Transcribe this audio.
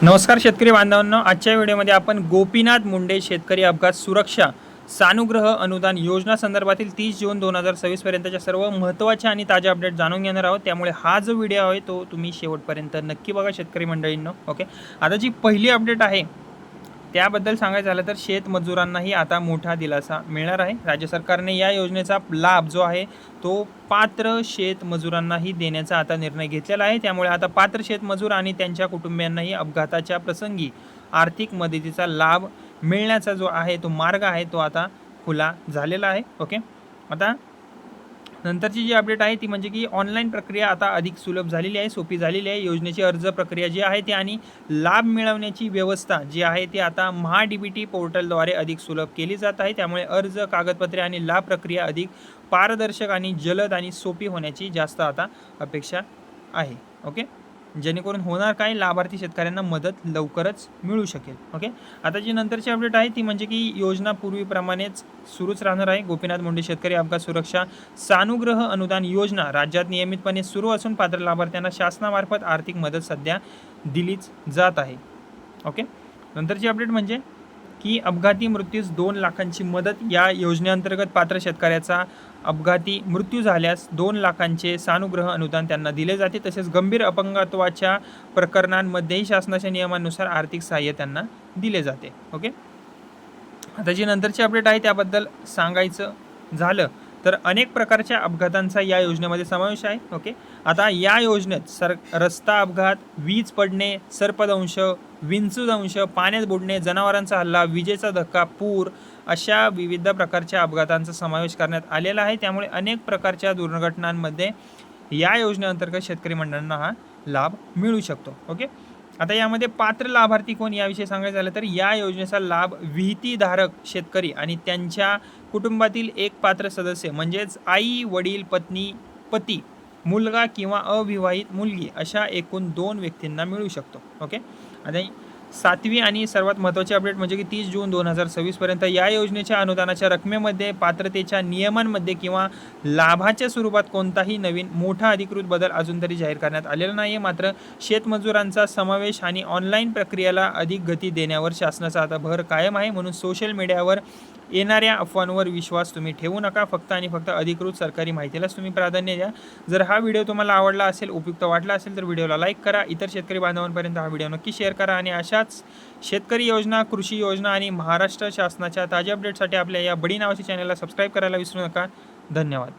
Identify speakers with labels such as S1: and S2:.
S1: नमस्कार शेतकरी बांधवांनो, आजच्या व्हिडिओमध्ये आपण गोपीनाथ मुंडे शेतकरी अपघात सुरक्षा सानुग्रह अनुदान योजना संदर्भातील 30 जून 2026 पर्यंतच्या सर्व महत्त्वाच्या आणि ताज्या अपडेट जाणून घेणार आहोत। त्यामुळे हा जो व्हिडिओ आहे तो तुम्ही शेवटपर्यंत नक्की बघा शेतकरी मंडळींनो। ओके, आता जी पहिली अपडेट आहे त्याबद्दल सांगायचं झालं तर शेतमजुरांनाही आता मोठा दिलासा मिळणार आहे। राज्य सरकारने या योजनेचा लाभ जो आहे तो पात्र शेतमजुरांनाही देण्याचा आता निर्णय घेतलेला आहे। त्यामुळे आता पात्र शेतमजूर आणि त्यांच्या कुटुंबियांनाही अपघाताच्या प्रसंगी आर्थिक मदतीचा लाभ मिळण्याचा जो आहे तो मार्ग आहे तो आता खुला झालेला आहे। ओके, आता नंतरची जी अपडेट आहे ती म्हणजे की ऑनलाईन प्रक्रिया आता अधिक सुलभ झालेली आहे, सोपी झालेली आहे। योजनेची अर्ज प्रक्रिया जी आहे ती आणि लाभ मिळवण्याची व्यवस्था जी आहे ती आता महा-डी-बी-टी पोर्टलद्वारे अधिक सुलभ केली जात आहे। त्यामुळे अर्ज, कागदपत्रे आणि लाभ प्रक्रिया अधिक पारदर्शक आणि जलद आणि सोपी होण्याची जास्त आता अपेक्षा आहे। ओके, जेणेकरून होणार काय, लाभार्थी शेतकऱ्यांना मदत लवकरच मिळू शकेल। ओके, आता जी नंतरची अपडेट आहे ती म्हणजे की योजना पूर्वीप्रमाणेच सुरूच राहणार आहे। गोपीनाथ मुंडे शेतकरी अपघात सुरक्षा सानुग्रह अनुदान योजना राज्यात नियमितपणे सुरू असून पात्र लाभार्थ्यांना शासनामार्फत आर्थिक मदत सध्या दिलीच जात आहे। ओके, नंतरची अपडेट म्हणजे की अपघाती मृत्यूस 2 लाखांची मदत या योजनेअंतर्गत पात्र शेतकऱ्याचा अपघाती मृत्यू झाल्यास 2 लाखांचे सानुग्रह अनुदान त्यांना दिले जाते। तसेच गंभीर अपंगत्वाच्या प्रकरणांमध्येही शासनाच्या नियमानुसार आर्थिक सहाय्य त्यांना दिले जाते। ओके, आता जी नंतरची अपडेट आहे त्याबद्दल सांगायचं झालं तर अनेक प्रकारच्या अपघातांचा या योजनेमध्ये समावेश आहे। ओके, आता या योजनेत रस्ता अपघात, वीज पडणे, सर्पदंश, विंचूदंश, पाण्यात बुडणे, जनावरांचा हल्ला, विजेचा धक्का, पूर अशा विविध प्रकारच्या अपघातांचा समावेश करण्यात आलेला आहे। त्यामुळे अनेक प्रकारच्या दुर्घटनांमध्ये या योजनेअंतर्गत शेतकरी मंडळांना हा लाभ मिळू शकतो। ओके, आता यामध्ये पात्र लाभार्थी कोण याविषयी सांगायचं झालं तर या योजनेचा लाभ विहितीधारक शेतकरी आणि त्यांच्या कुटुंबातील एक पात्र सदस्य म्हणजेच आई, वडील, पत्नी, पती, मुलगा किंवा अविवाहित मुलगी अशा एकूण 2 व्यक्तींना मिळू शकतो। ओके, आता 7वी आणि सर्वात महत्त्वाची अपडेट म्हणजे की 30 जून 2026 पर्यंत या योजनेच्या अनुदानाच्या रकमेमध्ये, पात्रतेच्या नियमांमध्ये किंवा लाभाच्या स्वरूपात कोणताही नवीन मोठा अधिकृत बदल अजून तरी जाहीर करण्यात आलेला नाही आहे। मात्र शेतमजुरांचा समावेश आणि ऑनलाईन प्रक्रियेला अधिक गती देण्यावर शासनाचा आता भर कायम आहे। म्हणून सोशल मीडियावर येणाऱ्या अफवांवर विश्वास तुम्ही ठेवू नका, फक्त आणि फक्त अधिकृत सरकारी माहितीलाच तुम्ही प्राधान्य द्या। जर हा व्हिडिओ तुम्हाला आवडला असेल, उपयुक्त वाटला असेल तर व्हिडिओला लाईक करा, इतर शेतकरी बांधवांपर्यंत हा व्हिडिओ नक्की शेअर करा आणि अशाच शेतकरी योजना, कृषी योजना आणि महाराष्ट्र शासनाच्या ताज्या अपडेटसाठी आपल्या या बडी नावाच्या चॅनलला सबस्क्राईब करायला विसरू नका। धन्यवाद।